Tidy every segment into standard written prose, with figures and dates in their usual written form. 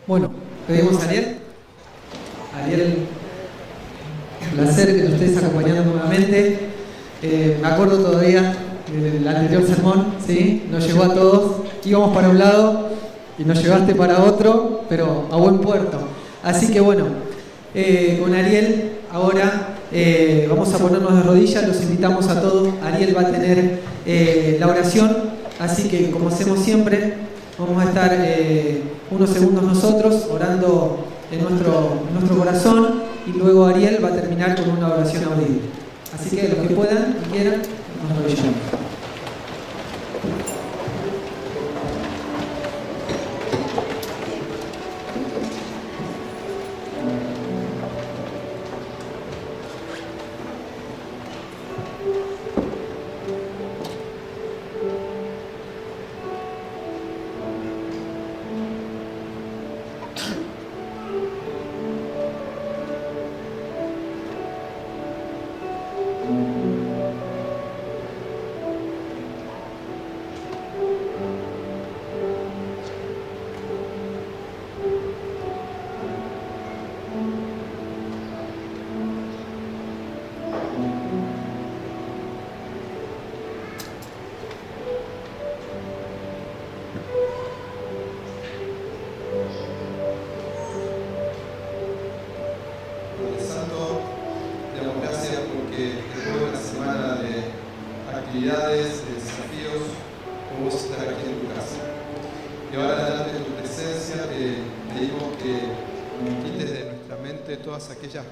Bueno, pedimos a Ariel. Ariel, un placer que nos estés acompañando nuevamente. Me acuerdo todavía del anterior sermón, ¿sí? Nos llegó a todos. Íbamos para un lado y nos llevaste para otro, pero a buen puerto. Así que bueno, con Ariel ahora vamos a ponernos de rodillas, los invitamos a todos. Ariel va a tener la oración, así que como hacemos siempre, vamos a estar unos segundos nosotros orando en nuestro corazón y luego Ariel va a terminar con una oración audible. Así que los que puedan y quieran, nos arrodillamos.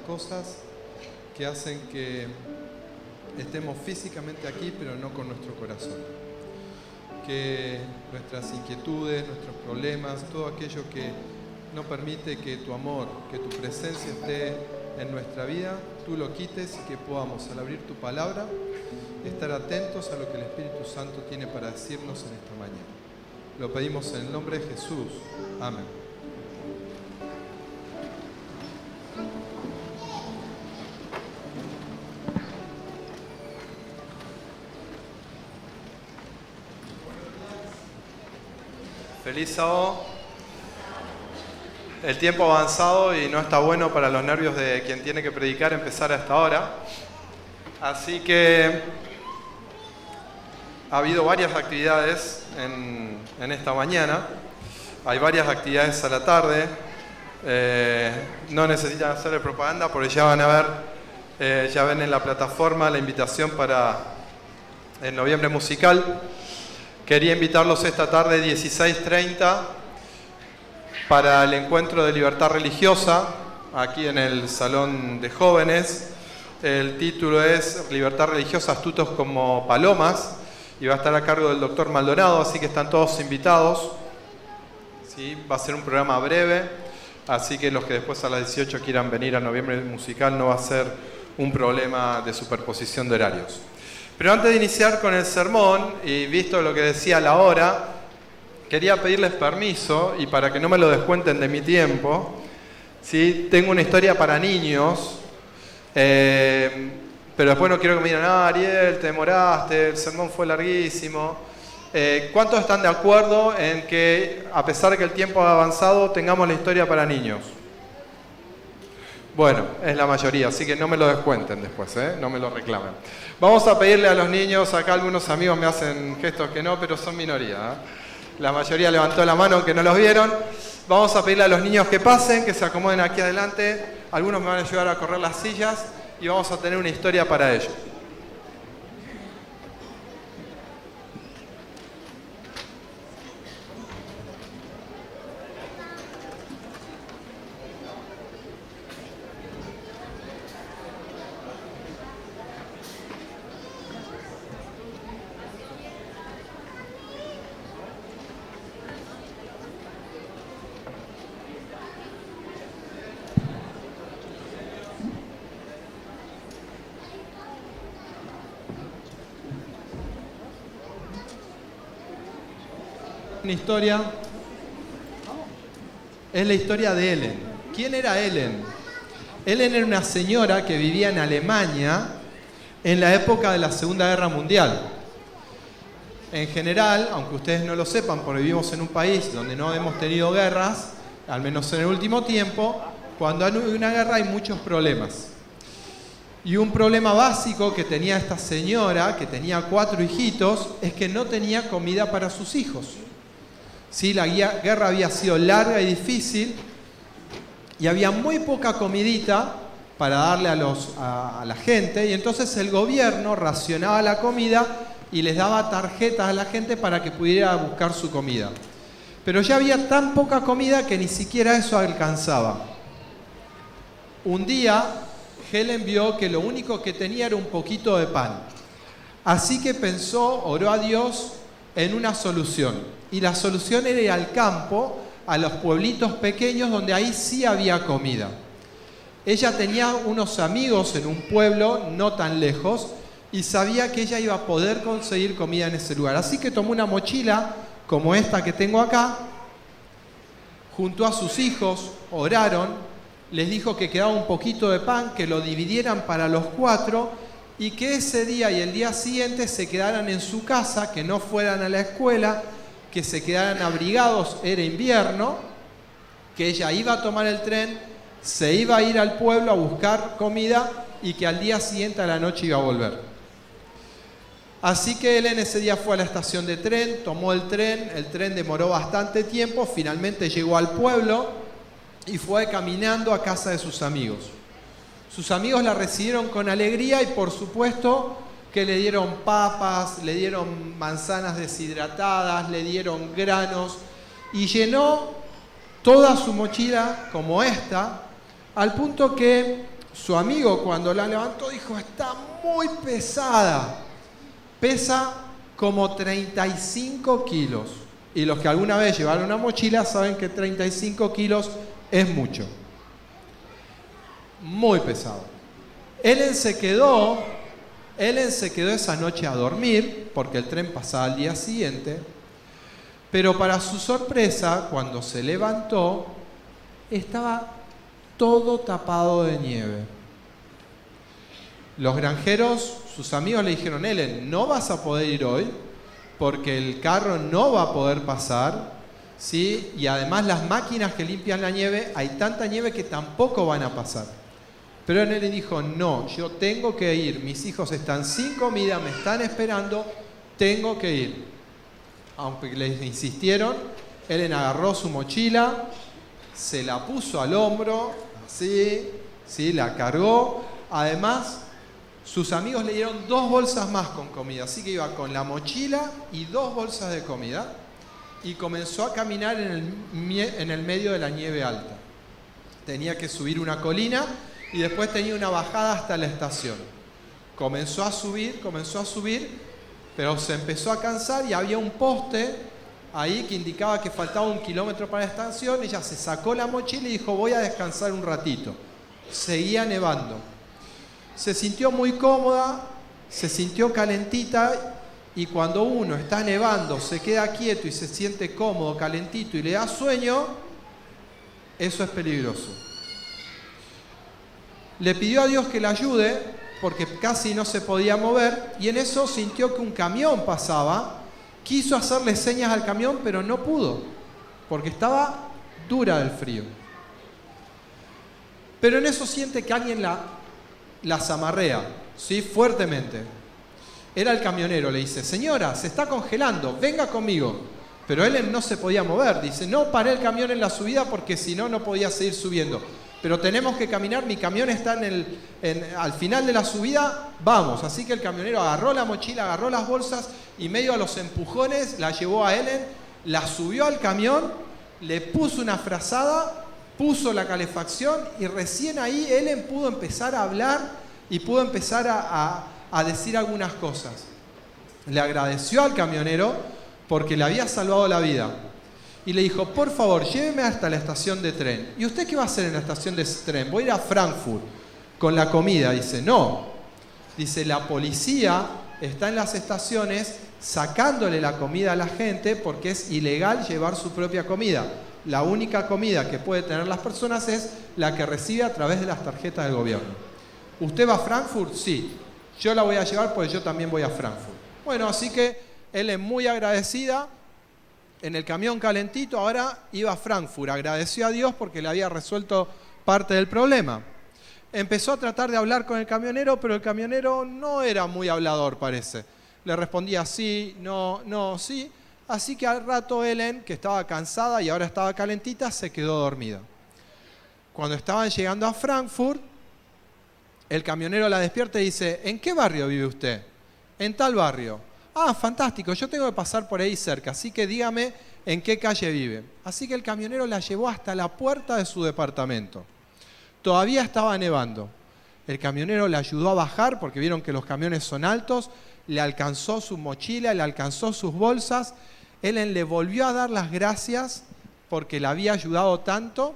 Cosas que hacen que estemos físicamente aquí, pero no con nuestro corazón. Que nuestras inquietudes, nuestros problemas, todo aquello que no permite que tu amor, que tu presencia esté en nuestra vida, tú lo quites y que podamos, al abrir tu palabra, estar atentos a lo que el Espíritu Santo tiene para decirnos en esta mañana. Lo pedimos en el nombre de Jesús. Amén. Feliz sábado. El tiempo ha avanzado y no está bueno para los nervios de quien tiene que predicar empezar a esta hora. Así que ha habido varias actividades en esta mañana. Hay varias actividades a la tarde. No necesitan hacerle propaganda porque ya van a ver, ya ven en la plataforma la invitación para el noviembre musical. Quería invitarlos esta tarde 16:30 para el encuentro de libertad religiosa aquí en el Salón de Jóvenes. El título es Libertad religiosa, astutos como palomas, y va a estar a cargo del doctor Maldonado, así que están todos invitados. ¿Sí? Va a ser un programa breve, así que los que después a las 18 quieran venir a noviembre musical no va a ser un problema de superposición de horarios. Pero antes de iniciar con el sermón, y visto lo que decía la hora, quería pedirles permiso, y para que no me lo descuenten de mi tiempo, ¿sí? Tengo una historia para niños, pero después no quiero que me digan, Ariel, te demoraste, el sermón fue larguísimo. ¿Cuántos están de acuerdo en que, a pesar de que el tiempo ha avanzado, tengamos la historia para niños? Bueno, es la mayoría, así que no me lo descuenten después, no me lo reclamen. Vamos a pedirle a los niños, acá algunos amigos me hacen gestos que no, pero son minoría. La mayoría levantó la mano que no los vieron. Vamos a pedirle a los niños que pasen, que se acomoden aquí adelante. Algunos me van a ayudar a correr las sillas y vamos a tener una historia para ellos. Una historia, es la historia de Ellen. ¿Quién era Ellen? Ellen era una señora que vivía en Alemania en la época de la Segunda Guerra Mundial. En general, aunque ustedes no lo sepan, porque vivimos en un país donde no hemos tenido guerras, al menos en el último tiempo, cuando hay una guerra hay muchos problemas. Y un problema básico que tenía esta señora, que tenía 4 hijitos, es que no tenía comida para sus hijos. ¿Sí? La guerra había sido larga y difícil y había muy poca comidita para darle a la gente, y entonces el gobierno racionaba la comida y les daba tarjetas a la gente para que pudiera buscar su comida. Pero ya había tan poca comida que ni siquiera eso alcanzaba. Un día, Helen vio que lo único que tenía era un poquito de pan. Así que pensó, oró a Dios en una solución. Y la solución era ir al campo, a los pueblitos pequeños donde ahí sí había comida. Ella tenía unos amigos en un pueblo no tan lejos y sabía que ella iba a poder conseguir comida en ese lugar. Así que tomó una mochila como esta que tengo acá, juntó a sus hijos, oraron, les dijo que quedaba un poquito de pan, que lo dividieran para los 4 y que ese día y el día siguiente se quedaran en su casa, que no fueran a la escuela, que se quedaran abrigados, era invierno, que ella iba a tomar el tren, se iba a ir al pueblo a buscar comida y que al día siguiente a la noche iba a volver. Así que Helen ese día fue a la estación de tren, tomó el tren demoró bastante tiempo, finalmente llegó al pueblo y fue caminando a casa de sus amigos. Sus amigos la recibieron con alegría y por supuesto que le dieron papas, le dieron manzanas deshidratadas, le dieron granos y llenó toda su mochila como esta, al punto que su amigo cuando la levantó dijo, está muy pesada, pesa como 35 kilos. Y los que alguna vez llevaron una mochila saben que 35 kilos es mucho. Muy pesado. Helen se quedó esa noche a dormir, porque el tren pasaba al día siguiente, pero para su sorpresa, cuando se levantó, estaba todo tapado de nieve. Los granjeros, sus amigos le dijeron, Helen, no vas a poder ir hoy, porque el carro no va a poder pasar, ¿sí? Y además las máquinas que limpian la nieve, hay tanta nieve que tampoco van a pasar. Pero Helen dijo, no, yo tengo que ir, mis hijos están sin comida, me están esperando, tengo que ir. Aunque les insistieron, Helen agarró su mochila, se la puso al hombro, así, ¿sí? La cargó. Además, sus amigos le dieron 2 bolsas más con comida, así que iba con la mochila y 2 bolsas de comida y comenzó a caminar en el medio de la nieve alta. Tenía que subir una colina y después tenía una bajada hasta la estación. Comenzó a subir, pero se empezó a cansar y había un poste ahí que indicaba que faltaba 1 kilómetro para la estación. Ella se sacó la mochila y dijo, voy a descansar un ratito. Seguía nevando. Se sintió muy cómoda, se sintió calentita y cuando uno está nevando, se queda quieto y se siente cómodo, calentito y le da sueño, eso es peligroso. Le pidió a Dios que la ayude porque casi no se podía mover y en eso sintió que un camión pasaba, quiso hacerle señas al camión pero no pudo porque estaba dura del frío. Pero en eso siente que alguien la zamarrea, ¿sí? Fuertemente. Era el camionero, le dice, señora, se está congelando, venga conmigo. Pero él no se podía mover, dice, no paré el camión en la subida porque si no, no podía seguir subiendo. Pero tenemos que caminar, mi camión está al final de la subida, vamos. Así que el camionero agarró la mochila, agarró las bolsas y medio a los empujones la llevó a Helen, la subió al camión, le puso una frazada, puso la calefacción y recién ahí Helen pudo empezar a hablar y pudo empezar a decir algunas cosas. Le agradeció al camionero porque le había salvado la vida. Y le dijo, por favor, lléveme hasta la estación de tren. ¿Y usted qué va a hacer en la estación de tren? Voy a ir a Frankfurt con la comida. Dice, no. Dice, la policía está en las estaciones sacándole la comida a la gente porque es ilegal llevar su propia comida. La única comida que puede tener las personas es la que recibe a través de las tarjetas del gobierno. ¿Usted va a Frankfurt? Sí. Yo la voy a llevar porque yo también voy a Frankfurt. Bueno, así que él es muy agradecida. en el camión calentito, ahora iba a Frankfurt. Agradeció a Dios porque le había resuelto parte del problema. Empezó a tratar de hablar con el camionero, pero el camionero no era muy hablador, parece. Le respondía sí, no, no, sí. Así que al rato Ellen, que estaba cansada y ahora estaba calentita, se quedó dormida. Cuando estaban llegando a Frankfurt, el camionero la despierta y dice: ¿en qué barrio vive usted? En tal barrio. Ah, fantástico, yo tengo que pasar por ahí cerca, así que dígame en qué calle vive. Así que el camionero la llevó hasta la puerta de su departamento. Todavía estaba nevando. El camionero la ayudó a bajar porque vieron que los camiones son altos, le alcanzó su mochila, le alcanzó sus bolsas. Ellen le volvió a dar las gracias porque la había ayudado tanto.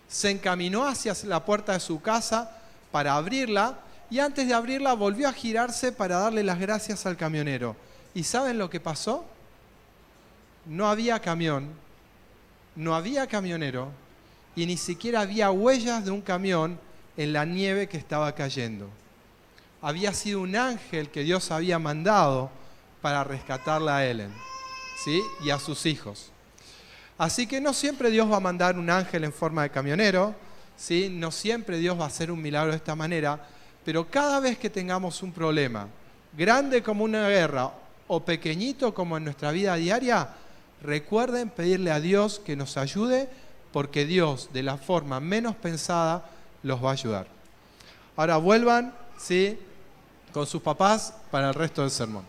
Se encaminó hacia la puerta de su casa para abrirla y antes de abrirla volvió a girarse para darle las gracias al camionero. ¿Y saben lo que pasó? No había camión, no había camionero y ni siquiera había huellas de un camión en la nieve que estaba cayendo. Había sido un ángel que Dios había mandado para rescatarla a Ellen, ¿sí? Y a sus hijos. Así que no siempre Dios va a mandar un ángel en forma de camionero, ¿sí? No siempre Dios va a hacer un milagro de esta manera, pero cada vez que tengamos un problema, grande como una guerra o pequeñito como en nuestra vida diaria, recuerden pedirle a Dios que nos ayude, porque Dios, de la forma menos pensada, los va a ayudar. Ahora vuelvan, ¿sí?, con sus papás para el resto del sermón.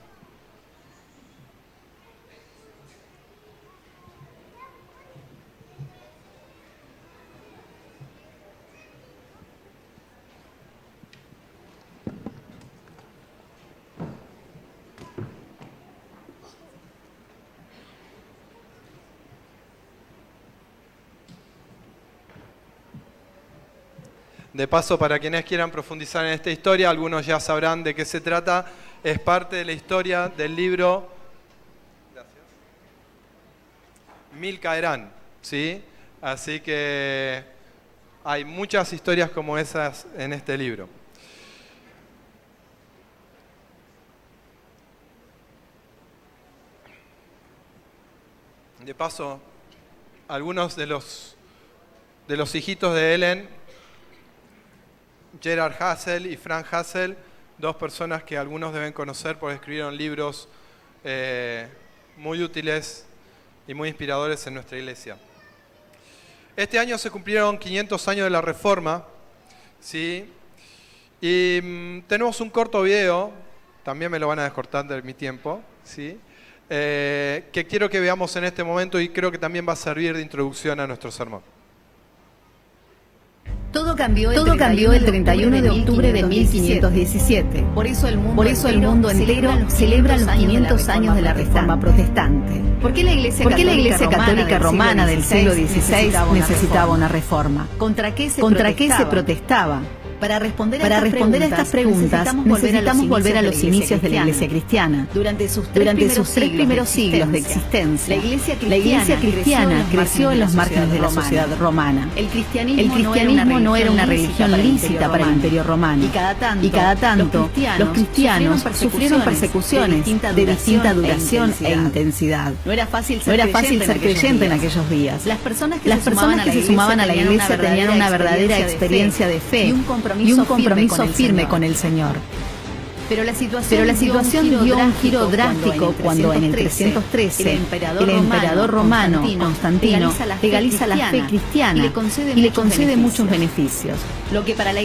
De paso, para quienes quieran profundizar en esta historia, algunos ya sabrán de qué se trata. Es parte de la historia del libro Mil caerán, ¿sí? Así que hay muchas historias como esas en este libro. De paso, algunos de los hijitos de Ellen, Gerard Hassel y Frank Hassel, dos personas que algunos deben conocer porque escribieron libros muy útiles y muy inspiradores en nuestra iglesia. Este año se cumplieron 500 años de la Reforma, ¿sí? Y tenemos un corto video, también me lo van a descortar de mi tiempo, ¿sí? Que quiero que veamos en este momento y creo que también va a servir de introducción a nuestro sermón. Todo cambió el 31 de octubre de 1517. Por eso el mundo entero celebra los 500 años de la Reforma Protestante. ¿Por qué la Iglesia Católica Romana del siglo XVI necesitaba una reforma? ¿Contra qué se protestaba? Para responder a estas preguntas necesitamos volver a los inicios de la Iglesia cristiana. Durante sus tres primeros siglos de existencia, la Iglesia cristiana creció en los márgenes de la sociedad romana. El cristianismo no era una religión lícita para el Imperio Romano. Y cada tanto, los cristianos sufrieron persecuciones de distinta duración e intensidad. No era fácil ser creyente en aquellos días. Las personas que se sumaban a la Iglesia tenían una verdadera experiencia de fe y un compromiso firme con el Señor. Pero la situación dio un giro drástico cuando en el 313 el emperador romano Constantino legaliza la fe cristiana y le concede muchos beneficios. Lo que para la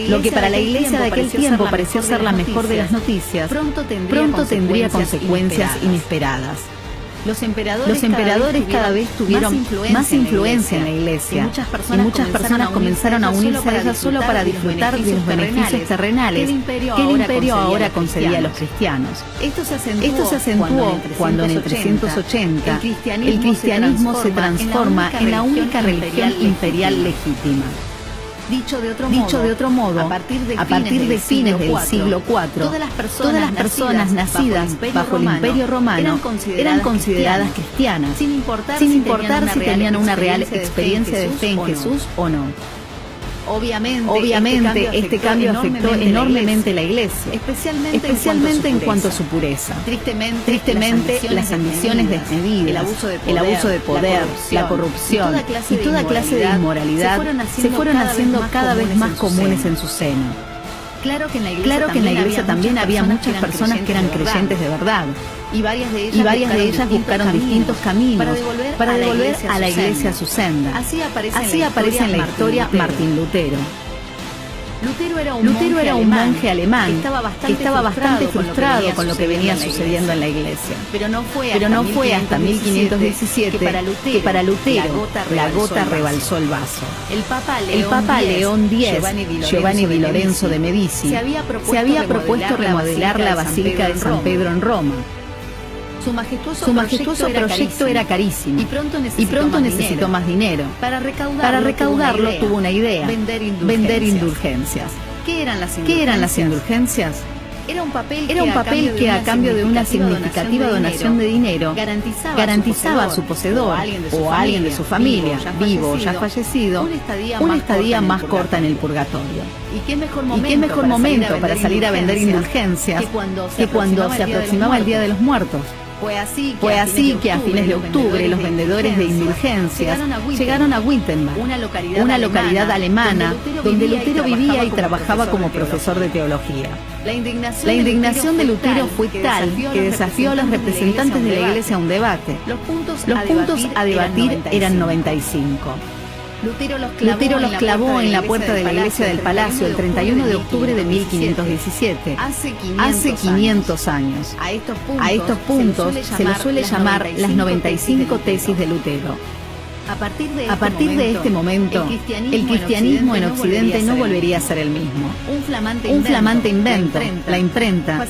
Iglesia de aquel tiempo pareció ser la mejor de las noticias, pronto tendría consecuencias inesperadas. Los emperadores cada vez tuvieron más influencia en la Iglesia y muchas personas comenzaron a unirse a ella solo para disfrutar de los beneficios terrenales que el imperio ahora concedía a los cristianos. Esto se acentuó cuando en el 380 el cristianismo se transforma en la única religión imperial legítima. Dicho de otro modo, a partir de fines del siglo IV, todas las personas nacidas bajo el Imperio Romano eran consideradas cristianas, sin importar si tenían una real experiencia de fe en Jesús o no. Obviamente, este cambio afectó enormemente la Iglesia, especialmente en cuanto a su pureza. Tristemente, las ambiciones desmedidas, el abuso de poder, la corrupción y toda clase de inmoralidad se fueron haciendo cada vez más comunes en su seno. Claro que en la iglesia también había muchas personas que eran creyentes de verdad, y varias de ellas buscaron distintos caminos para devolver a la iglesia a su senda. Así aparece en la historia Martín Lutero. Lutero era un monje alemán que estaba bastante frustrado con lo que venía sucediendo en la iglesia. Pero no fue hasta 1517 que para Lutero la gota rebalsó el vaso. El Papa León X, Giovanni di Lorenzo de Medici, se había propuesto remodelar la Basílica de San Pedro en Roma. Su majestuoso proyecto era carísimo y pronto necesitó más dinero. Para recaudarlo tuvo una idea: vender indulgencias. ¿Qué eran las indulgencias? Era un papel que a cambio de una significativa donación de dinero garantizaba a su poseedor o a alguien de su familia, vivo o ya fallecido, una estadía más corta en el purgatorio. ¿Y qué mejor momento para salir a vender indulgencias que cuando se aproximaba el Día de los Muertos? Fue así que a fines de octubre los vendedores de indulgencias llegaron a Wittenberg, una localidad alemana donde Lutero vivía y trabajaba como profesor de teología. La indignación de Lutero fue tal que desafió a los representantes de la iglesia a un debate. Los puntos a debatir eran 95. Lutero los clavó en la puerta de la iglesia del Palacio el 31 de octubre de 1517, hace 500 años. A estos puntos se los suele llamar las 95 tesis de Lutero. A partir de este momento, el cristianismo en Occidente no volvería a ser el mismo. Un flamante invento, la imprenta,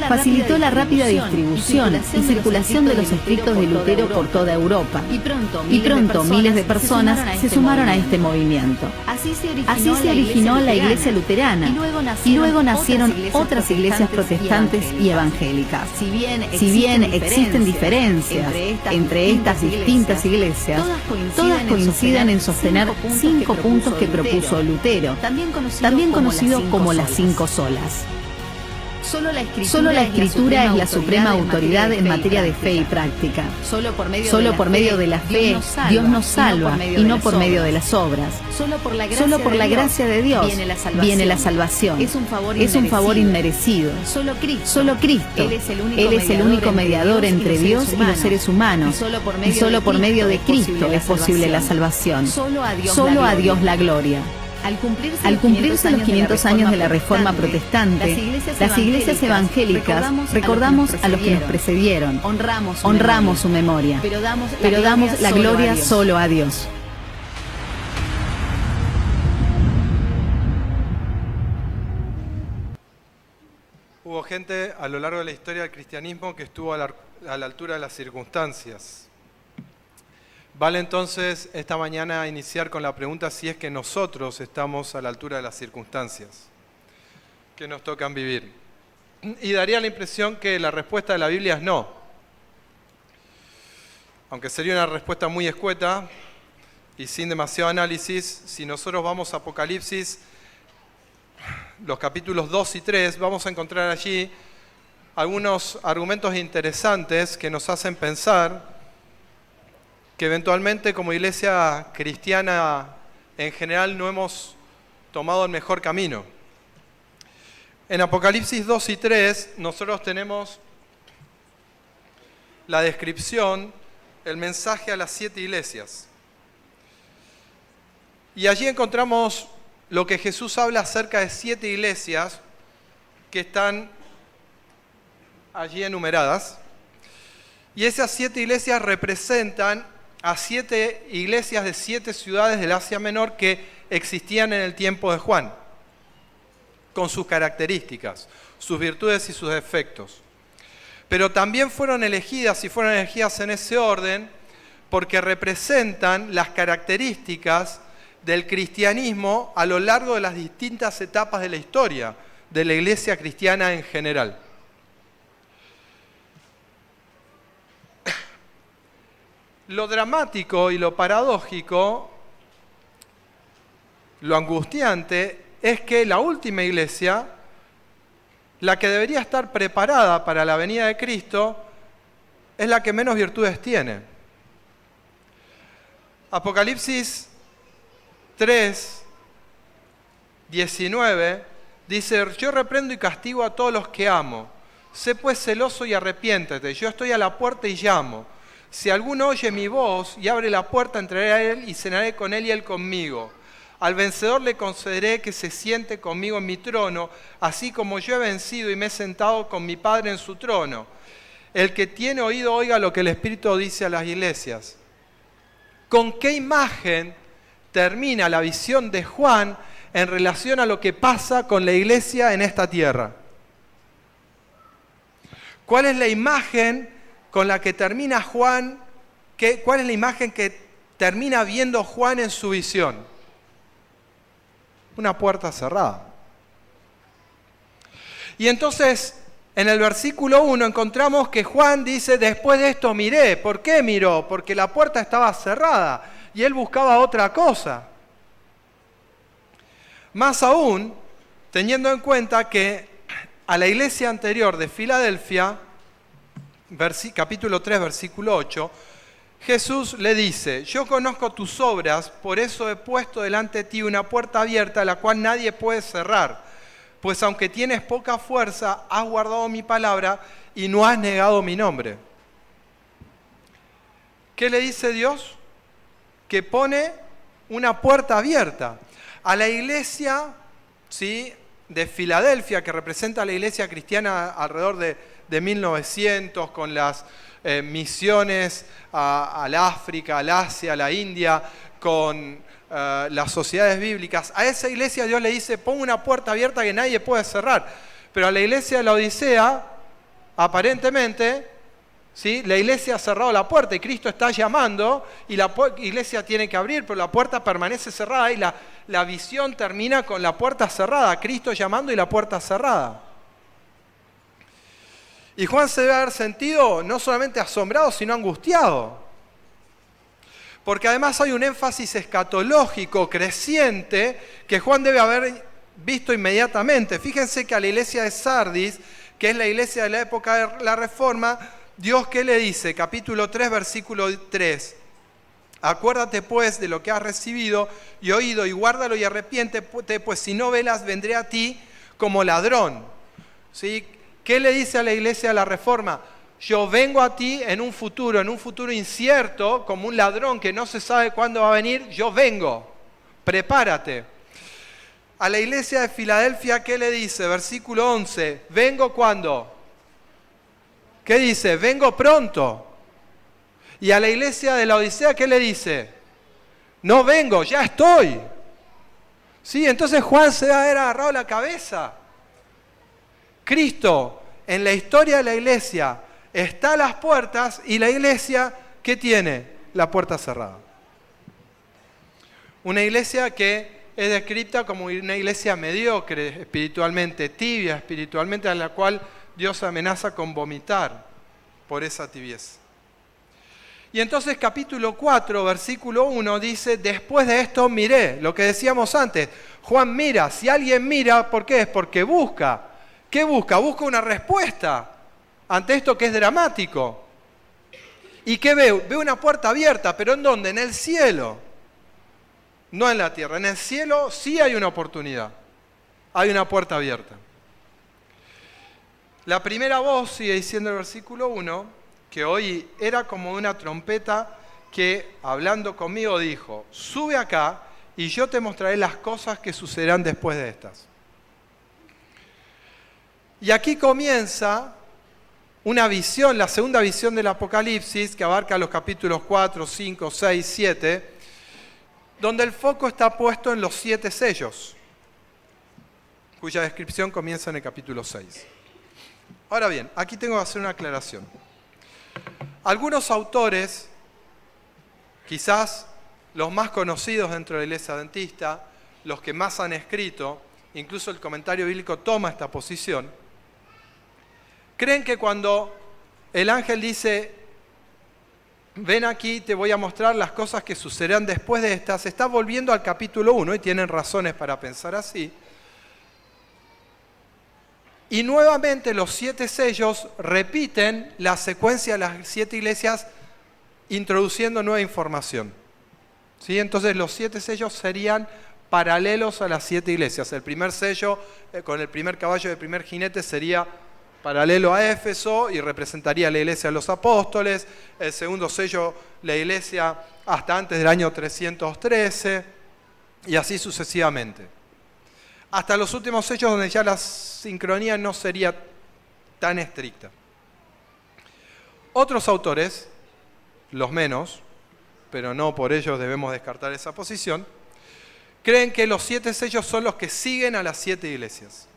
facilitó la rápida distribución y circulación de los escritos de Lutero por toda Europa. Y pronto miles de personas se sumaron a este movimiento. Así se originó la Iglesia luterana y luego nacieron otras iglesias protestantes y evangélicas. Si bien existen diferencias entre estas distintas iglesias, todas coinciden en sostener 5 puntos que propuso Lutero, también conocido como las 5 solas. Solo la Escritura es la suprema autoridad en materia de fe y práctica. Solo por medio de la fe Dios nos salva y no por medio de las obras. Solo por la gracia de Dios viene la salvación. Es un favor inmerecido. Solo Cristo. Él es el único mediador entre Dios y los seres humanos. Y solo por medio de Cristo es posible la salvación. Solo a Dios la gloria. Al cumplirse los 500 años de la Reforma Protestante, las iglesias evangélicas recordamos a los que nos precedieron, honramos su memoria, pero damos la gloria solo a Dios. Hubo gente a lo largo de la historia del cristianismo que estuvo a la altura de las circunstancias. Vale entonces esta mañana iniciar con la pregunta si es que nosotros estamos a la altura de las circunstancias que nos tocan vivir. Y daría la impresión que la respuesta de la Biblia es no. Aunque sería una respuesta muy escueta y sin demasiado análisis, si nosotros vamos a Apocalipsis, los capítulos 2 y 3, vamos a encontrar allí algunos argumentos interesantes que nos hacen pensar que eventualmente como iglesia cristiana en general no hemos tomado el mejor camino. En Apocalipsis 2 y 3 nosotros tenemos la descripción, el mensaje a las 7 iglesias. Y allí encontramos lo que Jesús habla acerca de 7 iglesias que están allí enumeradas. Y esas 7 iglesias representan a 7 iglesias de 7 ciudades del Asia Menor que existían en el tiempo de Juan, con sus características, sus virtudes y sus defectos. Pero también fueron elegidas en ese orden porque representan las características del cristianismo a lo largo de las distintas etapas de la historia de la iglesia cristiana en general. Lo dramático y lo paradójico lo angustiante es que la última iglesia, la que debería estar preparada para la venida de Cristo, es la que menos virtudes tiene. Apocalipsis 3, 19 dice: yo reprendo y castigo a todos los que amo. Sé pues celoso y arrepiéntete. Yo estoy a la puerta y llamo. Si alguno oye mi voz y abre la puerta, entraré a él y cenaré con él y él conmigo. Al vencedor le concederé que se siente conmigo en mi trono, así como yo he vencido y me he sentado con mi Padre en su trono. El que tiene oído, oiga lo que el Espíritu dice a las iglesias. ¿Con qué imagen termina la visión de Juan en relación a lo que pasa con la iglesia en esta tierra? ¿Cuál es la imagen con la que termina Juan? ¿Cuál es la imagen que termina viendo Juan en su visión? Una puerta cerrada. Y entonces, en el versículo 1 encontramos que Juan dice: después de esto miré. ¿Por qué miró? Porque la puerta estaba cerrada y él buscaba otra cosa. Más aún, teniendo en cuenta que a la iglesia anterior de Filadelfia, capítulo 3, versículo 8, Jesús le dice: yo conozco tus obras, por eso he puesto delante de ti una puerta abierta, la cual nadie puede cerrar. Pues aunque tienes poca fuerza, has guardado mi palabra y no has negado mi nombre. ¿Qué le dice Dios? Que pone una puerta abierta. A la iglesia, ¿sí?, de Filadelfia, que representa a la iglesia cristiana alrededor de 1900, con las misiones al África, al Asia, a la India, con las sociedades bíblicas. A esa iglesia Dios le dice: pon una puerta abierta que nadie puede cerrar. Pero a la iglesia de la Odisea, aparentemente, ¿sí?, la iglesia ha cerrado la puerta y Cristo está llamando y la iglesia tiene que abrir, pero la puerta permanece cerrada y la visión termina con la puerta cerrada, Cristo llamando y la puerta cerrada. Y Juan se debe haber sentido no solamente asombrado, sino angustiado. Porque además hay un énfasis escatológico creciente que Juan debe haber visto inmediatamente. Fíjense que a la iglesia de Sardis, que es la iglesia de la época de la Reforma, Dios, ¿qué le dice? Capítulo 3, versículo 3. Acuérdate pues de lo que has recibido y oído y guárdalo y arrepiéntete, pues si no velas vendré a ti como ladrón. ¿Sí? ¿Qué le dice a la iglesia de la Reforma? Yo vengo a ti en un futuro incierto, como un ladrón que no se sabe cuándo va a venir. Yo vengo, prepárate. A la iglesia de Filadelfia, ¿qué le dice? Versículo 11, ¿vengo cuándo? ¿Qué dice? Vengo pronto. Y a la iglesia de la Odisea, ¿qué le dice? No vengo, ya estoy. Sí, entonces Juan se va a haber agarrado la cabeza. Cristo, en la historia de la iglesia, está a las puertas y la iglesia, ¿qué tiene? La puerta cerrada. Una iglesia que es descrita como una iglesia mediocre espiritualmente, tibia espiritualmente, a la cual Dios amenaza con vomitar por esa tibieza. Y entonces capítulo 4, versículo 1 dice: después de esto miré, lo que decíamos antes. Juan mira, si alguien mira, ¿por qué? Es porque busca. ¿Qué busca? Busca una respuesta ante esto que es dramático. ¿Y qué ve? Ve una puerta abierta, pero ¿en dónde? En el cielo. No en la tierra. En el cielo sí hay una oportunidad. Hay una puerta abierta. La primera voz, sigue diciendo el versículo 1, que hoy era como una trompeta que, hablando conmigo, dijo: sube acá y yo te mostraré las cosas que sucederán después de estas. Y aquí comienza una visión, la segunda visión del Apocalipsis, que abarca los capítulos 4, 5, 6, 7, donde el foco está puesto en los 7 sellos, cuya descripción comienza en el capítulo 6. Ahora bien, aquí tengo que hacer una aclaración. Algunos autores, quizás los más conocidos dentro de la Iglesia Adventista, los que más han escrito, incluso el comentario bíblico toma esta posición, creen que cuando el ángel dice: ven aquí, te voy a mostrar las cosas que sucederán después de estas. Se está volviendo al capítulo 1 y tienen razones para pensar así. Y nuevamente los 7 sellos repiten la secuencia de las 7 iglesias introduciendo nueva información. ¿Sí? Entonces los 7 sellos serían paralelos a las 7 iglesias. El primer sello con el primer caballo del primer jinete sería paralelo a Éfeso y representaría la iglesia de los apóstoles. El segundo sello, la iglesia hasta antes del año 313 y así sucesivamente. Hasta los últimos sellos donde ya la sincronía no sería tan estricta. Otros autores, los menos, pero no por ellos debemos descartar esa posición, creen que los 7 sellos son los que siguen a las 7 iglesias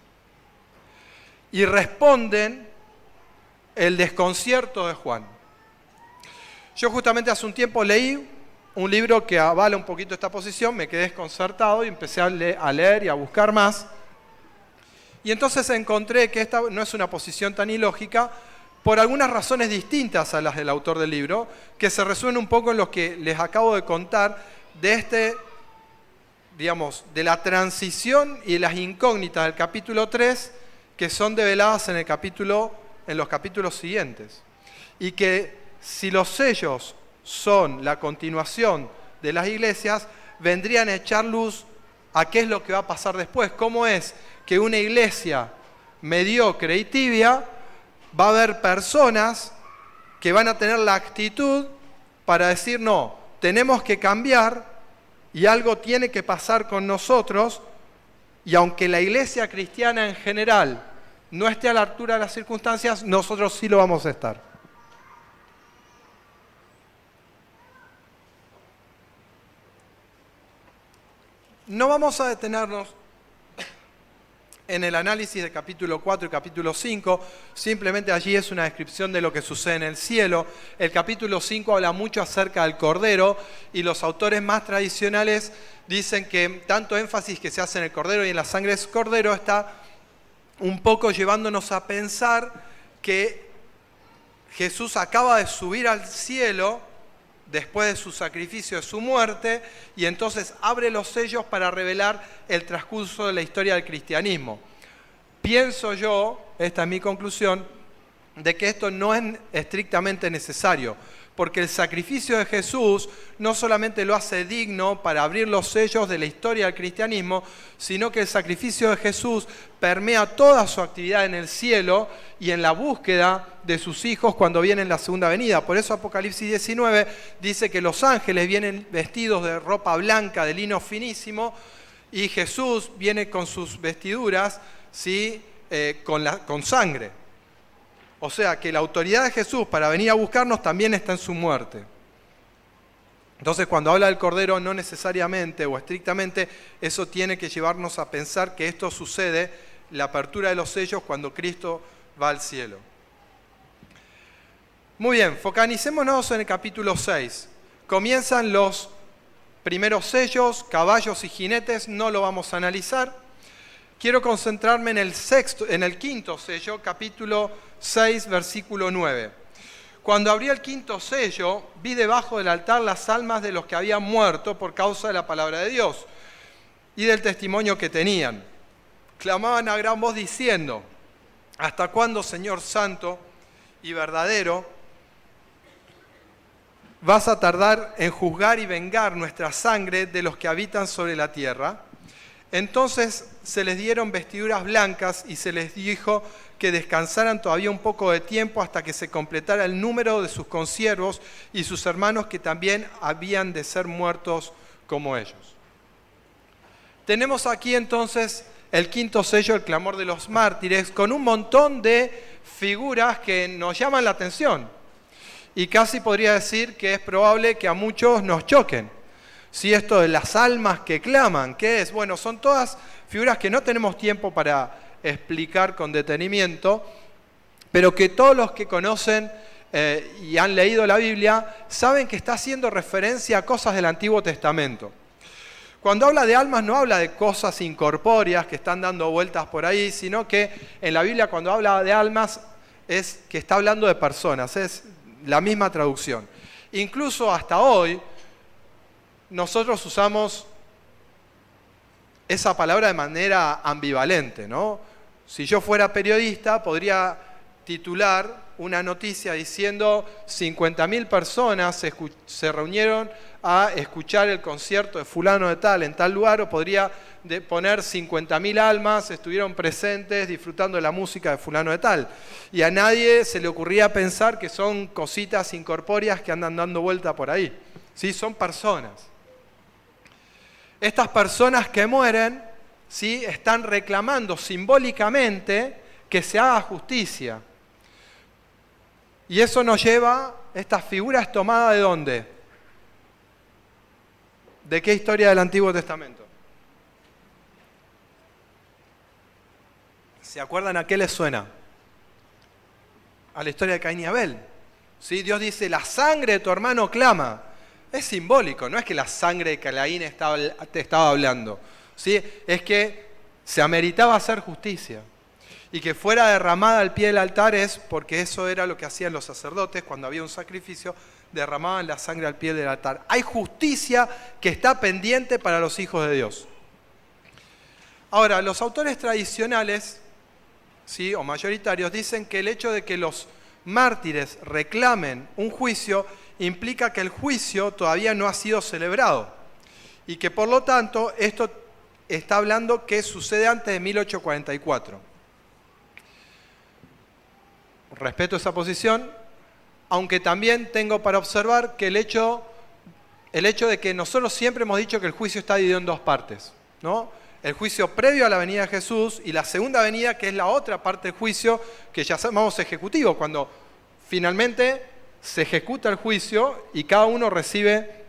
y responden el desconcierto de Juan. Yo justamente hace un tiempo leí un libro que avala un poquito esta posición, me quedé desconcertado y empecé a leer y a buscar más. Y entonces encontré que esta no es una posición tan ilógica por algunas razones distintas a las del autor del libro, que se resumen un poco en lo que les acabo de contar de de la transición y las incógnitas del capítulo 3 que son develadas en los capítulos siguientes. Y que si los sellos son la continuación de las iglesias, vendrían a echar luz a qué es lo que va a pasar después. Cómo es que una iglesia mediocre y tibia va a haber personas que van a tener la actitud para decir no, tenemos que cambiar y algo tiene que pasar con nosotros, y aunque la iglesia cristiana en general no esté a la altura de las circunstancias, nosotros sí lo vamos a estar. No vamos a detenernos en el análisis del capítulo 4 y capítulo 5, simplemente allí es una descripción de lo que sucede en el cielo. El capítulo 5 habla mucho acerca del Cordero y los autores más tradicionales dicen que tanto énfasis que se hace en el Cordero y en la sangre del Cordero está un poco llevándonos a pensar que Jesús acaba de subir al cielo después de su sacrificio, de su muerte, y entonces abre los sellos para revelar el transcurso de la historia del cristianismo. Pienso yo, esta es mi conclusión, de que esto no es estrictamente necesario, porque el sacrificio de Jesús no solamente lo hace digno para abrir los sellos de la historia del cristianismo, sino que el sacrificio de Jesús permea toda su actividad en el cielo y en la búsqueda de sus hijos cuando viene la segunda venida. Por eso Apocalipsis 19 dice que los ángeles vienen vestidos de ropa blanca, de lino finísimo, y Jesús viene con sus vestiduras, ¿sí? Con sangre. O sea que la autoridad de Jesús para venir a buscarnos también está en su muerte. Entonces cuando habla del Cordero no necesariamente o estrictamente eso tiene que llevarnos a pensar que esto sucede, la apertura de los sellos, cuando Cristo va al cielo. Muy bien, focalicémonos en el capítulo 6. Comienzan los primeros sellos, caballos y jinetes, no lo vamos a analizar. Quiero concentrarme en el quinto sello, capítulo 6, versículo 9. Cuando abrí el quinto sello, vi debajo del altar las almas de los que habían muerto por causa de la palabra de Dios y del testimonio que tenían. Clamaban a gran voz diciendo: ¿hasta cuándo, Señor Santo y verdadero, vas a tardar en juzgar y vengar nuestra sangre de los que habitan sobre la tierra? Entonces se les dieron vestiduras blancas y se les dijo que descansaran todavía un poco de tiempo hasta que se completara el número de sus consiervos y sus hermanos que también habían de ser muertos como ellos. Tenemos aquí entonces el quinto sello, el clamor de los mártires, con un montón de figuras que nos llaman la atención. Y casi podría decir que es probable que a muchos nos choquen. Si esto de las almas que claman, ¿qué es? Bueno, son todas figuras que no tenemos tiempo para explicar con detenimiento, pero que todos los que conocen y han leído la Biblia saben que está haciendo referencia a cosas del Antiguo Testamento. Cuando habla de almas no habla de cosas incorpóreas que están dando vueltas por ahí, sino que en la Biblia cuando habla de almas es que está hablando de personas, es la misma traducción. Incluso hasta hoy, nosotros usamos esa palabra de manera ambivalente, ¿no? Si yo fuera periodista, podría titular una noticia diciendo 50.000 personas se reunieron a escuchar el concierto de fulano de tal en tal lugar, o podría poner 50.000 almas estuvieron presentes disfrutando de la música de fulano de tal. Y a nadie se le ocurría pensar que son cositas incorpóreas que andan dando vuelta por ahí. ¿Sí? Son personas. Estas personas que mueren, ¿sí?, están reclamando simbólicamente que se haga justicia. Y eso nos lleva, estas figuras tomadas ¿de dónde? ¿De qué historia del Antiguo Testamento? ¿Se acuerdan a qué les suena? A la historia de Caín y Abel. ¿Sí? Dios dice, la sangre de tu hermano clama. Es simbólico, no es que la sangre de Caín te estaba hablando. ¿Sí? Es que se ameritaba hacer justicia. Y que fuera derramada al pie del altar es porque eso era lo que hacían los sacerdotes cuando había un sacrificio, derramaban la sangre al pie del altar. Hay justicia que está pendiente para los hijos de Dios. Ahora, los autores tradicionales, ¿sí?, o mayoritarios, dicen que el hecho de que los mártires reclamen un juicio implica que el juicio todavía no ha sido celebrado y que por lo tanto esto está hablando que sucede antes de 1844. Respeto esa posición, aunque también tengo para observar que el hecho de que nosotros siempre hemos dicho que el juicio está dividido en dos partes, ¿no? El juicio previo a la venida de Jesús y la segunda venida, que es la otra parte del juicio que ya llamamos ejecutivo, cuando finalmente se ejecuta el juicio y cada uno recibe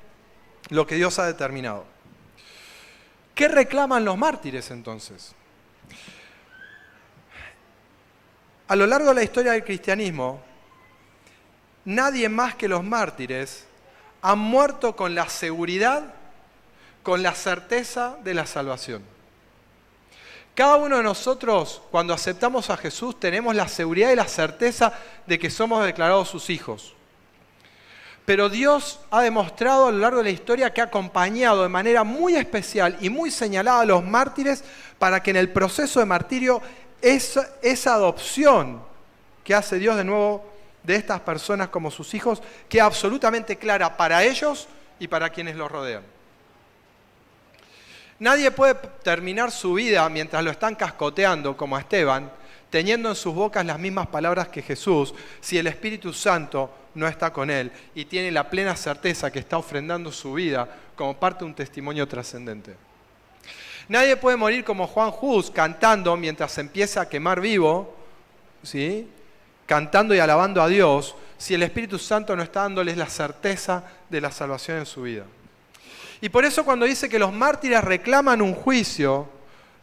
lo que Dios ha determinado. ¿Qué reclaman los mártires entonces? A lo largo de la historia del cristianismo, nadie más que los mártires han muerto con la seguridad, con la certeza de la salvación. Cada uno de nosotros, cuando aceptamos a Jesús, tenemos la seguridad y la certeza de que somos declarados sus hijos. Pero Dios ha demostrado a lo largo de la historia que ha acompañado de manera muy especial y muy señalada a los mártires para que en el proceso de martirio esa adopción que hace Dios de nuevo de estas personas como sus hijos queda absolutamente clara para ellos y para quienes los rodean. Nadie puede terminar su vida mientras lo están cascoteando como a Esteban, teniendo en sus bocas las mismas palabras que Jesús, si el Espíritu Santo no está con él y tiene la plena certeza que está ofrendando su vida como parte de un testimonio trascendente. Nadie puede morir como Juan Hus cantando mientras se empieza a quemar vivo, ¿sí?, cantando y alabando a Dios, si el Espíritu Santo no está dándoles la certeza de la salvación en su vida. Y por eso cuando dice que los mártires reclaman un juicio,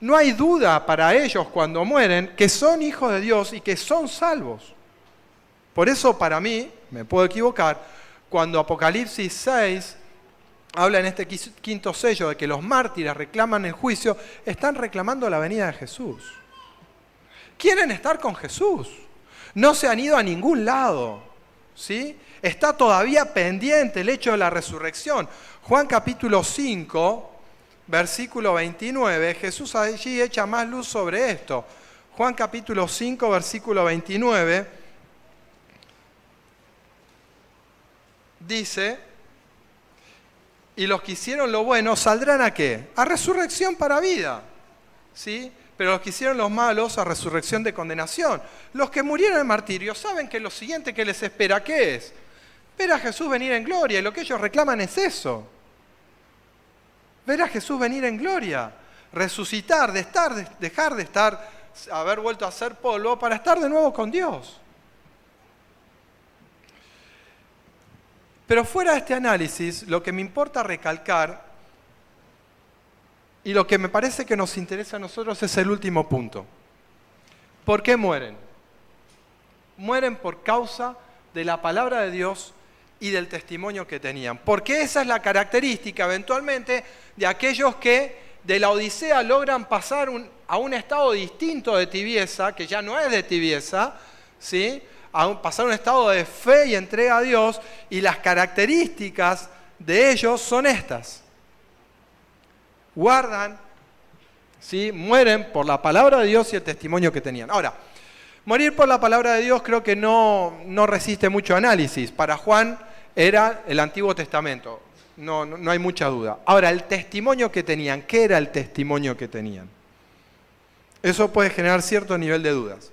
no hay duda para ellos cuando mueren que son hijos de Dios y que son salvos. Por eso para mí, me puedo equivocar, cuando Apocalipsis 6 habla en este quinto sello de que los mártires reclaman el juicio, están reclamando la venida de Jesús. Quieren estar con Jesús. No se han ido a ningún lado, ¿sí? Está todavía pendiente el hecho de la resurrección. Juan capítulo 5, versículo 29, Jesús allí echa más luz sobre esto. Juan capítulo 5, versículo 29, dice, y los que hicieron lo bueno saldrán ¿a qué? A resurrección para vida, ¿sí? Pero los que hicieron los malos a resurrección de condenación. Los que murieron en martirio saben que lo siguiente que les espera, ¿qué es? Ver a Jesús venir en gloria, y lo que ellos reclaman es eso. Ver a Jesús venir en gloria, resucitar, dejar de estar, haber vuelto a ser polvo para estar de nuevo con Dios. Pero fuera de este análisis, lo que me importa recalcar y lo que me parece que nos interesa a nosotros es el último punto. ¿Por qué mueren? Mueren por causa de la palabra de Dios y del testimonio que tenían. Porque esa es la característica eventualmente de aquellos que de la Odisea logran pasar a un estado distinto de tibieza, que ya no es de tibieza, ¿sí?, pasar a un estado de fe y entrega a Dios, y las características de ellos son estas. Guardan, ¿sí? Mueren por la palabra de Dios y el testimonio que tenían. Ahora, morir por la palabra de Dios creo que no resiste mucho análisis. Para Juan era el Antiguo Testamento, no hay mucha duda. Ahora, el testimonio que tenían, ¿qué era el testimonio que tenían? Eso puede generar cierto nivel de dudas.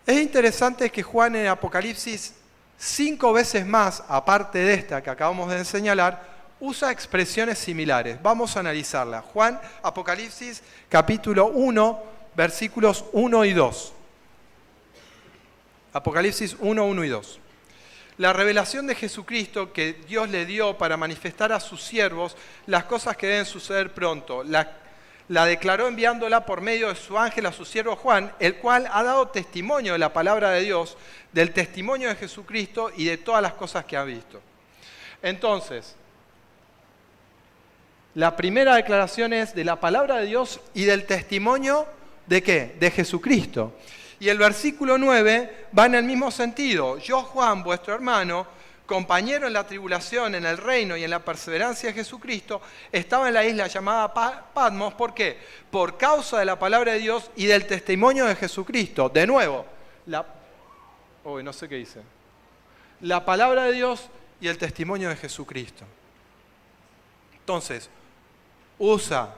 Es interesante que Juan en Apocalipsis 5 veces más, aparte de esta que acabamos de señalar, usa expresiones similares. Vamos a analizarla. Juan, Apocalipsis, capítulo 1, versículos 1 y 2. Apocalipsis 1, 1 y 2. La revelación de Jesucristo que Dios le dio para manifestar a sus siervos las cosas que deben suceder pronto. La declaró enviándola por medio de su ángel a su siervo Juan, el cual ha dado testimonio de la palabra de Dios, del testimonio de Jesucristo y de todas las cosas que ha visto. Entonces, la primera declaración es de la palabra de Dios y del testimonio ¿de qué? De Jesucristo. Y el versículo 9 va en el mismo sentido. Yo, Juan, vuestro hermano, compañero en la tribulación, en el reino y en la perseverancia de Jesucristo, estaba en la isla llamada Patmos. ¿Por qué? Por causa de la palabra de Dios y del testimonio de Jesucristo. De nuevo, no sé qué dice. La palabra de Dios y el testimonio de Jesucristo. Entonces, usa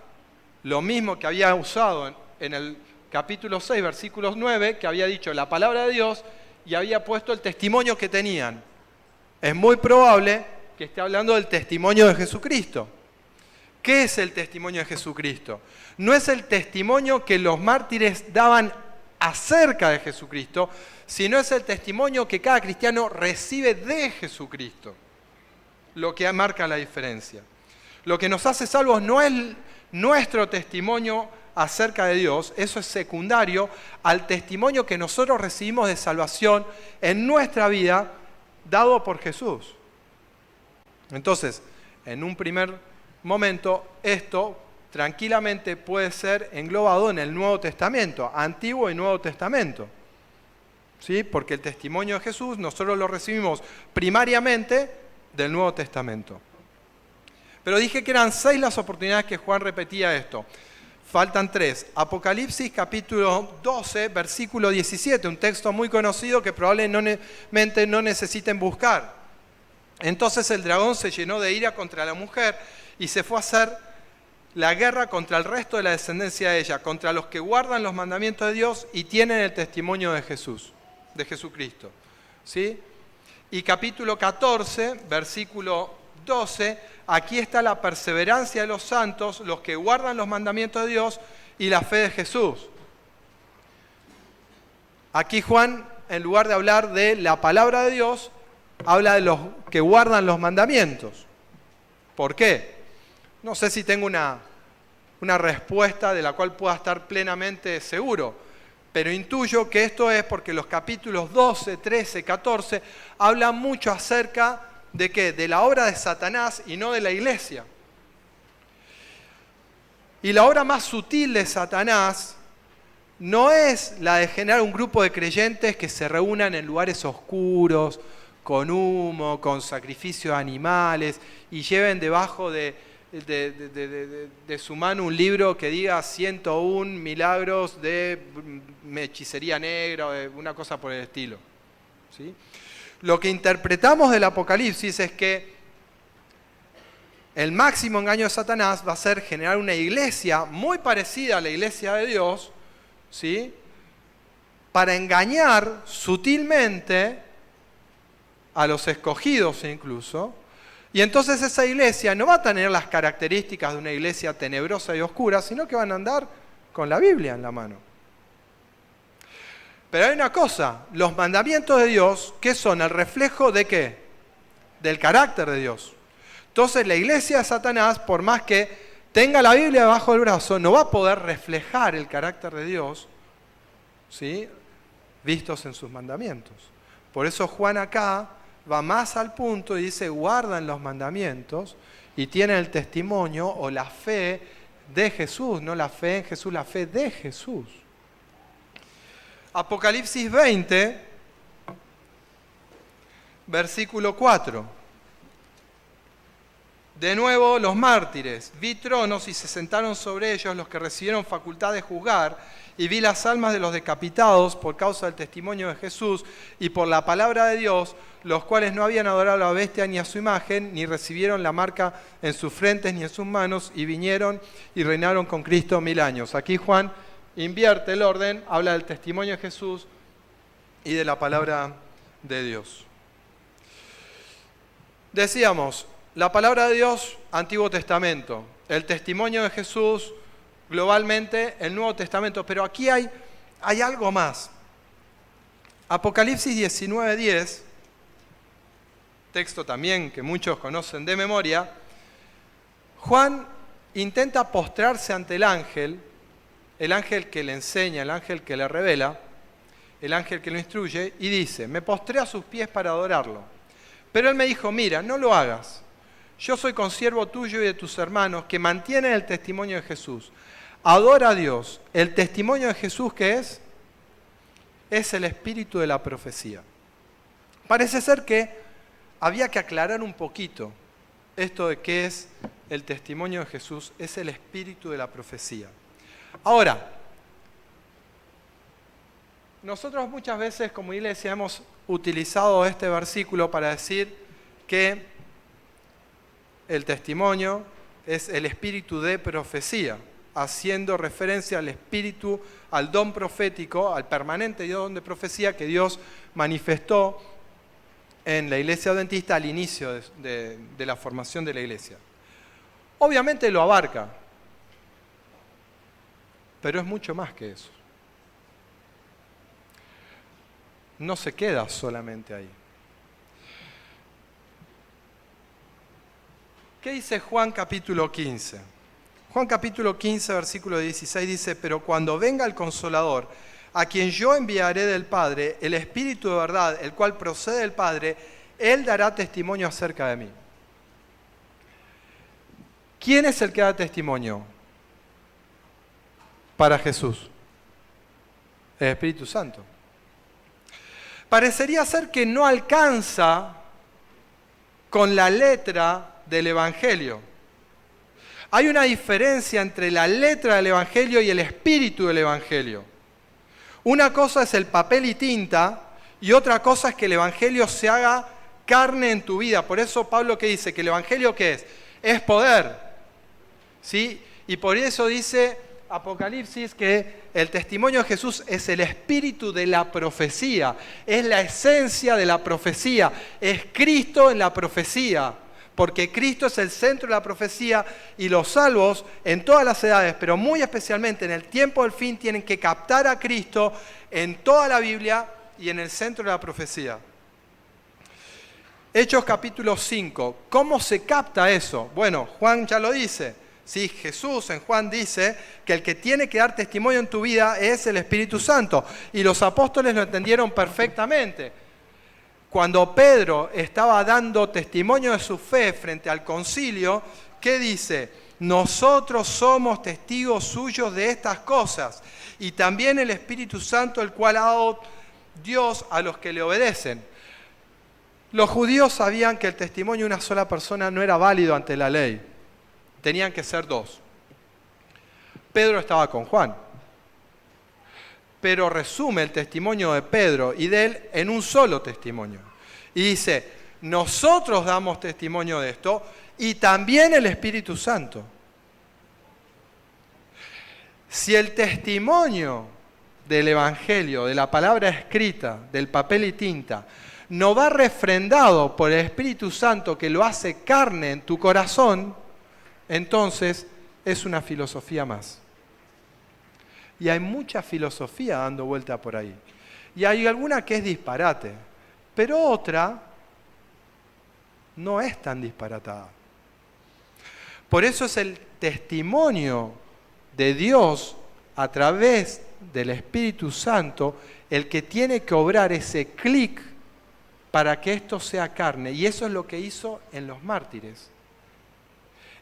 lo mismo que había usado en el capítulo 6, versículos 9, que había dicho la palabra de Dios y había puesto el testimonio que tenían. Es muy probable que esté hablando del testimonio de Jesucristo. ¿Qué es el testimonio de Jesucristo? No es el testimonio que los mártires daban acerca de Jesucristo, sino es el testimonio que cada cristiano recibe de Jesucristo, lo que marca la diferencia. Lo que nos hace salvos no es nuestro testimonio acerca de Dios, eso es secundario al testimonio que nosotros recibimos de salvación en nuestra vida, dado por Jesús. Entonces, en un primer momento, esto tranquilamente puede ser englobado en el Nuevo Testamento, Antiguo y Nuevo Testamento. ¿Sí? Porque el testimonio de Jesús nosotros lo recibimos primariamente del Nuevo Testamento. Pero dije que eran 6 las oportunidades que Juan repetía esto. Faltan 3. Apocalipsis capítulo 12, versículo 17, un texto muy conocido que probablemente no necesiten buscar. Entonces el dragón se llenó de ira contra la mujer y se fue a hacer la guerra contra el resto de la descendencia de ella, contra los que guardan los mandamientos de Dios y tienen el testimonio de Jesús, de Jesucristo. ¿Sí? Y capítulo 14, versículo 12, aquí está la perseverancia de los santos, los que guardan los mandamientos de Dios y la fe de Jesús. Aquí Juan, en lugar de hablar de la palabra de Dios, habla de los que guardan los mandamientos. ¿Por qué? No sé si tengo una respuesta de la cual pueda estar plenamente seguro, pero intuyo que esto es porque los capítulos 12, 13, 14 hablan mucho acerca ¿de qué? De la obra de Satanás y no de la iglesia. Y la obra más sutil de Satanás no es la de generar un grupo de creyentes que se reúnan en lugares oscuros, con humo, con sacrificio de animales, y lleven debajo de su mano un libro que diga 101 milagros de hechicería negra, o de una cosa por el estilo. ¿Sí? Lo que interpretamos del Apocalipsis es que el máximo engaño de Satanás va a ser generar una iglesia muy parecida a la iglesia de Dios, ¿sí? Para engañar sutilmente a los escogidos incluso, y entonces esa iglesia no va a tener las características de una iglesia tenebrosa y oscura, sino que van a andar con la Biblia en la mano. Pero hay una cosa, los mandamientos de Dios, ¿qué son? ¿El reflejo de qué? Del carácter de Dios. Entonces la iglesia de Satanás, por más que tenga la Biblia debajo del brazo, no va a poder reflejar el carácter de Dios, ¿sí? Vistos en sus mandamientos. Por eso Juan acá va más al punto y dice, guardan los mandamientos y tienen el testimonio o la fe de Jesús, no la fe en Jesús, la fe de Jesús. Apocalipsis 20 versículo 4. De nuevo los mártires. Vi tronos y se sentaron sobre ellos los que recibieron facultad de juzgar, y vi las almas de los decapitados por causa del testimonio de Jesús y por la palabra de Dios, los cuales no habían adorado a la bestia ni a su imagen, ni recibieron la marca en sus frentes ni en sus manos, y vinieron y reinaron con Cristo 1000 años. Aquí Juan invierte el orden, habla del testimonio de Jesús y de la palabra de Dios. Decíamos, la palabra de Dios, Antiguo Testamento, el testimonio de Jesús, globalmente el Nuevo Testamento, pero aquí hay algo más. Apocalipsis 19:10, texto también que muchos conocen de memoria, Juan intenta postrarse ante el ángel que le enseña, el ángel que le revela, el ángel que lo instruye, y dice, me postré a sus pies para adorarlo. Pero él me dijo, mira, no lo hagas. Yo soy consiervo tuyo y de tus hermanos que mantienen el testimonio de Jesús. Adora a Dios. El testimonio de Jesús, ¿qué es? Es el espíritu de la profecía. Parece ser que había que aclarar un poquito esto de qué es el testimonio de Jesús. Es el espíritu de la profecía. Ahora, nosotros muchas veces como iglesia hemos utilizado este versículo para decir que el testimonio es el espíritu de profecía, haciendo referencia al espíritu, al don profético, al permanente don de profecía que Dios manifestó en la iglesia adventista al inicio de la formación de la iglesia. Obviamente lo abarca, pero es mucho más que eso. No se queda solamente ahí. ¿Qué dice Juan capítulo 15? Juan capítulo 15, versículo 16 dice, pero cuando venga el Consolador, a quien yo enviaré del Padre, el Espíritu de verdad, el cual procede del Padre, Él dará testimonio acerca de mí. ¿Quién es el que da testimonio para Jesús? El Espíritu Santo. Parecería ser que no alcanza con la letra del Evangelio. Hay una diferencia entre la letra del Evangelio y el espíritu del Evangelio. Una cosa es el papel y tinta y otra cosa es que el Evangelio se haga carne en tu vida. Por eso Pablo que dice que el Evangelio ¿qué es? Es poder. ¿Sí? Y por eso dice Apocalipsis que el testimonio de Jesús es el espíritu de la profecía, es la esencia de la profecía, es Cristo en la profecía. Porque Cristo es el centro de la profecía y los salvos en todas las edades, pero muy especialmente en el tiempo del fin, tienen que captar a Cristo en toda la Biblia y en el centro de la profecía. Hechos capítulo 5. ¿Cómo se capta eso? Bueno, Juan ya lo dice. Sí, Jesús en Juan dice que el que tiene que dar testimonio en tu vida es el Espíritu Santo. Y los apóstoles lo entendieron perfectamente. Cuando Pedro estaba dando testimonio de su fe frente al concilio, ¿qué dice? Nosotros somos testigos suyos de estas cosas, y también el Espíritu Santo, el cual ha dado Dios a los que le obedecen. Los judíos sabían que el testimonio de una sola persona no era válido ante la ley. Tenían que ser dos. Pedro estaba con Juan. Pero resume el testimonio de Pedro y de él en un solo testimonio. Y dice, nosotros damos testimonio de esto y también el Espíritu Santo. Si el testimonio del Evangelio, de la palabra escrita, del papel y tinta, no va refrendado por el Espíritu Santo que lo hace carne en tu corazón, entonces es una filosofía más. Y hay mucha filosofía dando vuelta por ahí. Y hay alguna que es disparate, pero otra no es tan disparatada. Por eso es el testimonio de Dios a través del Espíritu Santo el que tiene que obrar ese clic para que esto sea carne. Y eso es lo que hizo en los mártires.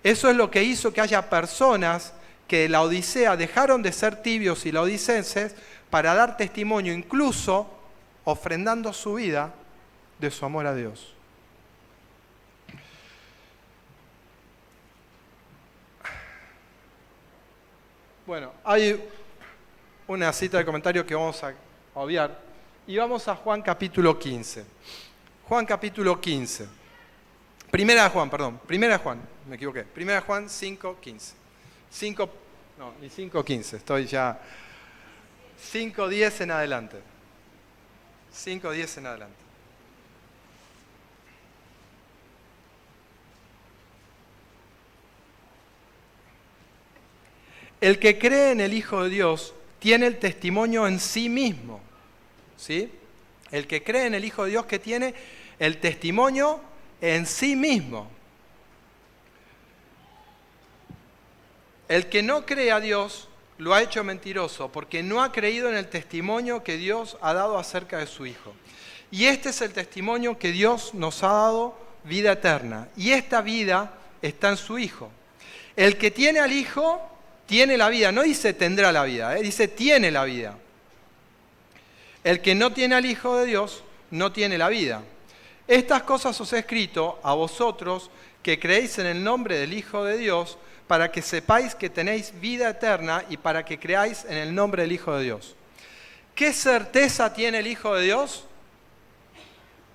Eso es lo que hizo que haya personas que la Odisea dejaron de ser tibios y laodicenses para dar testimonio, incluso ofrendando su vida de su amor a Dios. Bueno, hay una cita de comentario que vamos a obviar y vamos a Juan capítulo 15. Juan capítulo 15. Primera de Juan, me equivoqué. Primera de Juan 5:15. 5:15, estoy ya 5:10 en adelante. 5:10 en adelante. El que cree en el Hijo de Dios tiene el testimonio en sí mismo. ¿Sí? El que cree en el Hijo de Dios que tiene el testimonio en sí mismo. El que no cree a Dios lo ha hecho mentiroso porque no ha creído en el testimonio que Dios ha dado acerca de su Hijo. Y este es el testimonio que Dios nos ha dado, vida eterna. Y esta vida está en su Hijo. El que tiene al Hijo tiene la vida. No dice tendrá la vida, dice tiene la vida. El que no tiene al Hijo de Dios no tiene la vida. Estas cosas os he escrito a vosotros que creéis en el nombre del Hijo de Dios, para que sepáis que tenéis vida eterna y para que creáis en el nombre del Hijo de Dios. ¿Qué certeza tiene el Hijo de Dios?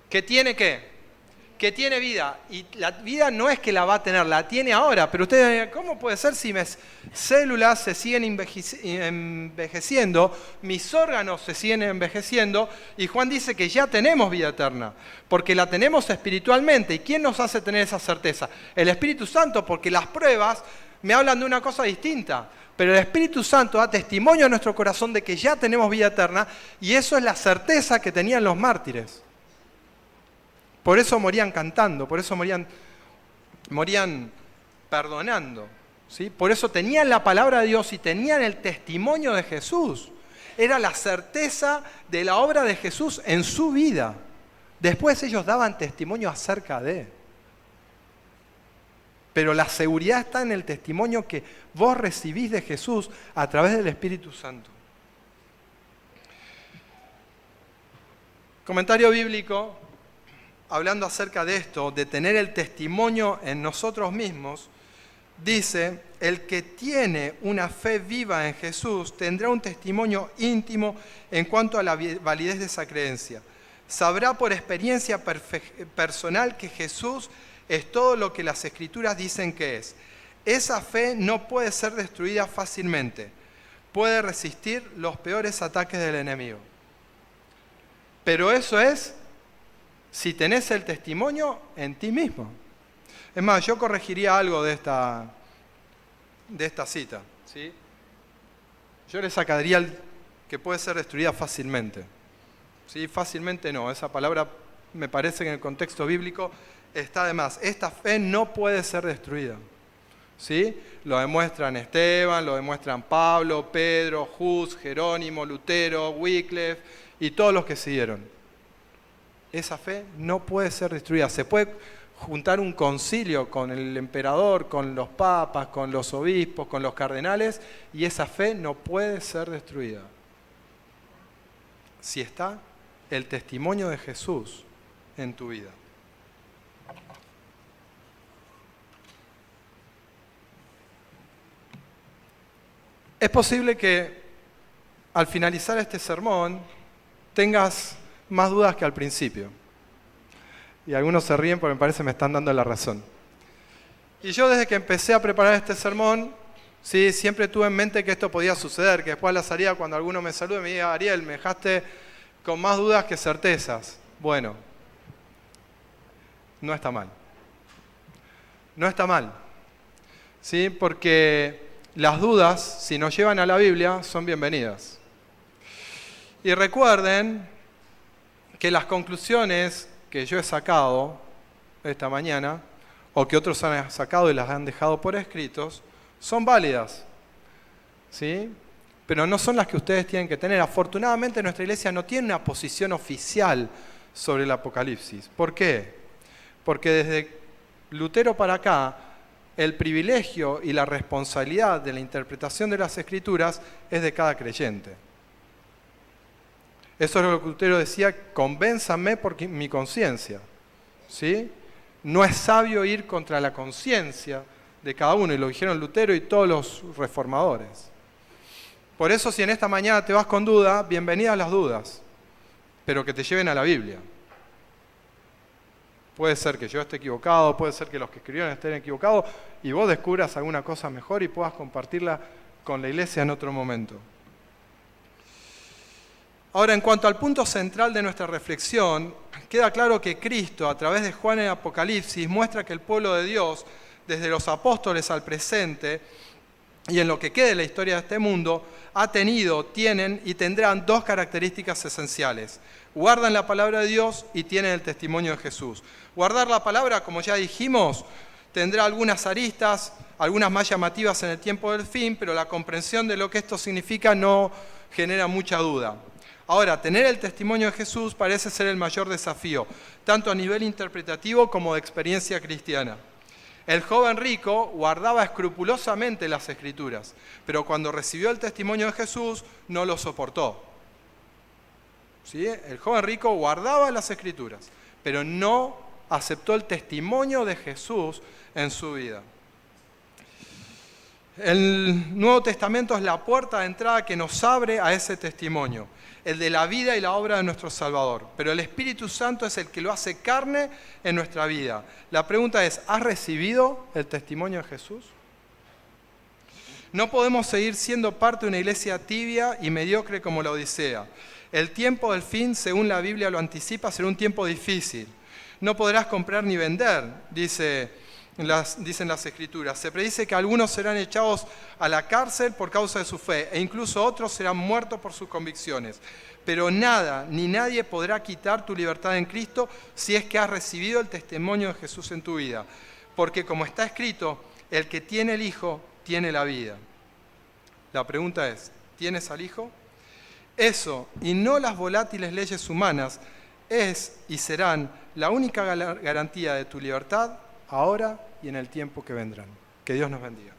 ¿Que tiene qué? Que tiene vida. Y la vida no es que la va a tener, la tiene ahora. Pero ustedes dirán, ¿cómo puede ser si mis células se siguen envejeciendo, mis órganos se siguen envejeciendo? Y Juan dice que ya tenemos vida eterna, porque la tenemos espiritualmente. ¿Y quién nos hace tener esa certeza? El Espíritu Santo, porque las pruebas me hablan de una cosa distinta. Pero el Espíritu Santo da testimonio a nuestro corazón de que ya tenemos vida eterna, y eso es la certeza que tenían los mártires. Por eso morían cantando, por eso morían perdonando, ¿sí? Por eso tenían la palabra de Dios y tenían el testimonio de Jesús. Era la certeza de la obra de Jesús en su vida. Después ellos daban testimonio acerca de él. Pero la seguridad está en el testimonio que vos recibís de Jesús a través del Espíritu Santo. Comentario bíblico. Hablando acerca de esto, de tener el testimonio en nosotros mismos, dice, el que tiene una fe viva en Jesús tendrá un testimonio íntimo en cuanto a la validez de esa creencia. Sabrá por experiencia personal que Jesús es todo lo que las Escrituras dicen que es. Esa fe no puede ser destruida fácilmente. Puede resistir los peores ataques del enemigo. Pero eso es si tenés el testimonio en ti mismo. Es más, yo corregiría algo de esta cita, ¿sí? Yo le sacaría el que puede ser destruida fácilmente. ¿Sí? Fácilmente no, esa palabra me parece que en el contexto bíblico está de más. Esta fe no puede ser destruida. ¿Sí? Lo demuestran Esteban, lo demuestran Pablo, Pedro, Hus, Jerónimo, Lutero, Wycliffe y todos los que siguieron. Esa fe no puede ser destruida. Se puede juntar un concilio con el emperador, con los papas, con los obispos, con los cardenales, y esa fe no puede ser destruida. Si está el testimonio de Jesús en tu vida. Es posible que al finalizar este sermón tengas más dudas que al principio. Y algunos se ríen porque me parece que me están dando la razón. Y yo desde que empecé a preparar este sermón, sí, siempre tuve en mente que esto podía suceder, que después a la salida cuando alguno me salude me diga, Ariel, me dejaste con más dudas que certezas. Bueno, no está mal. No está mal. ¿Sí? Porque las dudas, si nos llevan a la Biblia, son bienvenidas. Y recuerden que las conclusiones que yo he sacado esta mañana, o que otros han sacado y las han dejado por escritos, son válidas, ¿sí? Pero no son las que ustedes tienen que tener. Afortunadamente nuestra iglesia no tiene una posición oficial sobre el Apocalipsis. ¿Por qué? Porque desde Lutero para acá, el privilegio y la responsabilidad de la interpretación de las Escrituras es de cada creyente. Eso es lo que Lutero decía, convénzame por mi conciencia. ¿Sí? No es sabio ir contra la conciencia de cada uno, y lo dijeron Lutero y todos los reformadores. Por eso, si en esta mañana te vas con duda, bienvenidas las dudas, pero que te lleven a la Biblia. Puede ser que yo esté equivocado, puede ser que los que escribieron estén equivocados, y vos descubras alguna cosa mejor y puedas compartirla con la iglesia en otro momento. Ahora, en cuanto al punto central de nuestra reflexión, queda claro que Cristo, a través de Juan en Apocalipsis, muestra que el pueblo de Dios, desde los apóstoles al presente, y en lo que quede de la historia de este mundo, ha tenido, tienen y tendrán dos características esenciales. Guardan la palabra de Dios y tienen el testimonio de Jesús. Guardar la palabra, como ya dijimos, tendrá algunas aristas, algunas más llamativas en el tiempo del fin, pero la comprensión de lo que esto significa no genera mucha duda. Ahora, tener el testimonio de Jesús parece ser el mayor desafío, tanto a nivel interpretativo como de experiencia cristiana. El joven rico guardaba escrupulosamente las Escrituras, pero cuando recibió el testimonio de Jesús no lo soportó. ¿Sí? El joven rico guardaba las Escrituras, pero no aceptó el testimonio de Jesús en su vida. El Nuevo Testamento es la puerta de entrada que nos abre a ese testimonio, el de la vida y la obra de nuestro Salvador. Pero el Espíritu Santo es el que lo hace carne en nuestra vida. La pregunta es, ¿has recibido el testimonio de Jesús? No podemos seguir siendo parte de una iglesia tibia y mediocre como la Odisea. El tiempo del fin, según la Biblia lo anticipa, será un tiempo difícil. No podrás comprar ni vender, dicen las Escrituras. Se predice que algunos serán echados a la cárcel por causa de su fe e incluso otros serán muertos por sus convicciones. Pero nada ni nadie podrá quitar tu libertad en Cristo si es que has recibido el testimonio de Jesús en tu vida. Porque como está escrito, el que tiene el Hijo tiene la vida. La pregunta es, ¿tienes al Hijo? Eso, y no las volátiles leyes humanas, es y serán la única garantía de tu libertad ahora y en el tiempo que vendrán. Que Dios nos bendiga.